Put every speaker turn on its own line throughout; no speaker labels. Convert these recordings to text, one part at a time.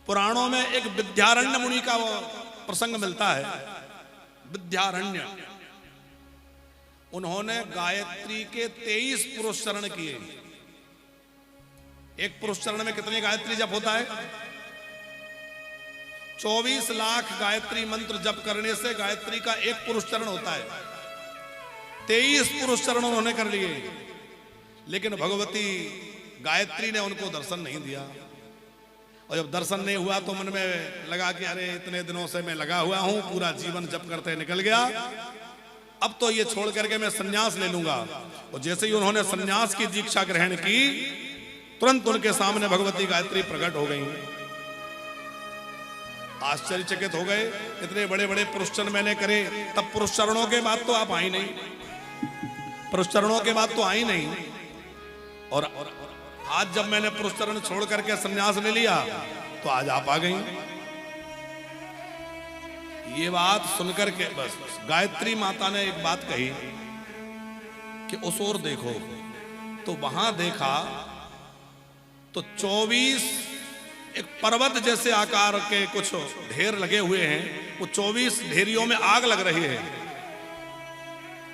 पुराणों में एक विद्यारण्य मुनि का वो प्रसंग मिलता है। विद्यारण्य, उन्होंने गायत्री के 23 पुरुष चरण किए। एक पुरुष चरण में कितने गायत्री जप होता है? 24 लाख गायत्री मंत्र जप करने से गायत्री का एक पुरुष चरण होता है। 23 पुरुष चरण उन्होंने कर लिए, लेकिन भगवती गायत्री ने उनको दर्शन नहीं दिया। और जब दर्शन नहीं हुआ तो मन में लगा कि अरे इतने दिनों से मैं लगा हुआ हूं, पूरा जीवन जप करते निकल गया, अब तो ये छोड़ करके मैं संन्यास ले लूंगा। और जैसे ही उन्होंने संन्यास की दीक्षा ग्रहण की, तुरंत उनके सामने भगवती गायत्री प्रकट हो गई। आश्चर्यचकित हो गए, इतने बड़े बड़े पुरुषचरण मैंने करे, तब पुरुषचरणों के बाद तो आप आई नहीं, पुरुषचरणों के बाद तो आई नहीं। और आज जब मैंने पुरुषचरण छोड़ करके संन्यास ले लिया तो आज आप आ गई। ये बात सुनकर के बस गायत्री माता ने एक बात कही कि उस ओर देखो। तो वहां देखा तो 24 एक पर्वत जैसे आकार के कुछ ढेर लगे हुए हैं। वो 24 ढेरियों में आग लग रही है।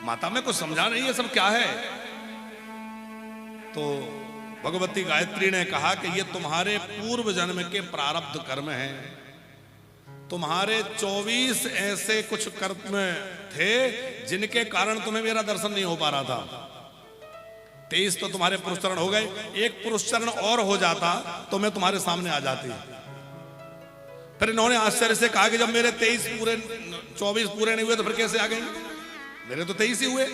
माता में कुछ समझा नहीं है सब क्या है। तो भगवती गायत्री ने कहा कि ये तुम्हारे पूर्व जन्म के प्रारब्ध कर्म हैं। तुम्हारे 24 ऐसे कुछ कर्म थे जिनके कारण तुम्हें मेरा दर्शन नहीं हो पा रहा था। 23 तो तुम्हारे पुरुषचरण हो गए, एक पुरुषचरण और हो जाता तो मैं तुम्हारे सामने आ जाती। फिर इन्होंने आश्चर्य से कहा कि जब मेरे 24 पूरे नहीं हुए तो फिर कैसे आ गई? मेरे तो 23 ही हुए।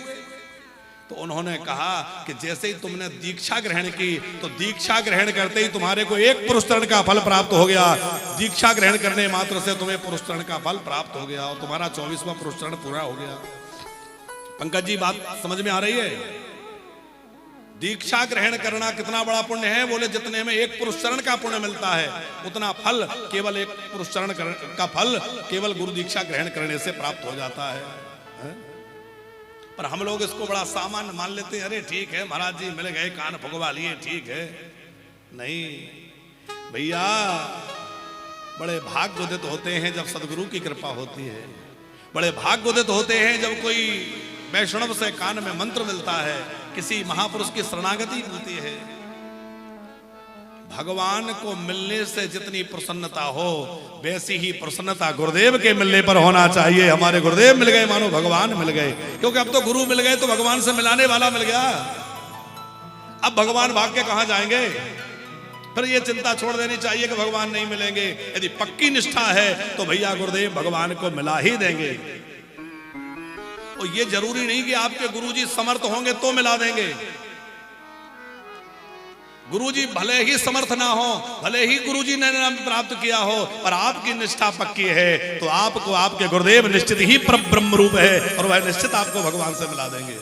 तो उन्होंने कहा कि जैसे ही तुमने दीक्षा ग्रहण की तो दीक्षा ग्रहण करते ही तुम्हारे को एक पुरुषचरण का फल प्राप्त हो गया। दीक्षा ग्रहण करने मात्र से तुम्हें पुरुषचरण का फल प्राप्त हो गया और तुम्हारा 24वां पुरुषचरण पूरा हो गया। पंकज जी, बात समझ में आ रही है? दीक्षा ग्रहण करना कितना बड़ा पुण्य है? बोले जितने में एक पुरुषचरण का पुण्य मिलता है उतना फल केवल एक पुरुषचरण का फल केवल गुरु दीक्षा ग्रहण करने से प्राप्त हो जाता है। पर हम लोग इसको बड़ा सामान्य मान लेते हैं। अरे ठीक है महाराज जी, मिल गए, कान भगवा लिए, ठीक है। नहीं भैया, बड़े भाग्योदित होते हैं जब सदगुरु की कृपा होती है। बड़े भाग्योदित होते हैं जब कोई वैष्णव से कान में मंत्र मिलता है, किसी महापुरुष की शरणागति मिलती है। भगवान को मिलने से जितनी प्रसन्नता हो वैसी ही प्रसन्नता गुरुदेव के मिलने पर होना चाहिए। हमारे गुरुदेव मिल गए मानो भगवान मिल गए, क्योंकि अब तो गुरु मिल गए तो भगवान से मिलाने वाला मिल गया। अब भगवान भाग के कहां जाएंगे? फिर ये चिंता छोड़ देनी चाहिए कि भगवान नहीं मिलेंगे। यदि पक्की निष्ठा है तो भैया गुरुदेव भगवान को मिला ही देंगे। और ये जरूरी नहीं कि आपके गुरुजी समर्थ होंगे तो मिला देंगे। गुरुजी भले ही समर्थ ना हो, भले ही गुरुजी ने नाम प्राप्त किया हो, पर आपकी निष्ठा पक्की है तो आपको आपके गुरुदेव निश्चित ही परब्रह्म रूप है और वह निश्चित आपको भगवान से मिला देंगे।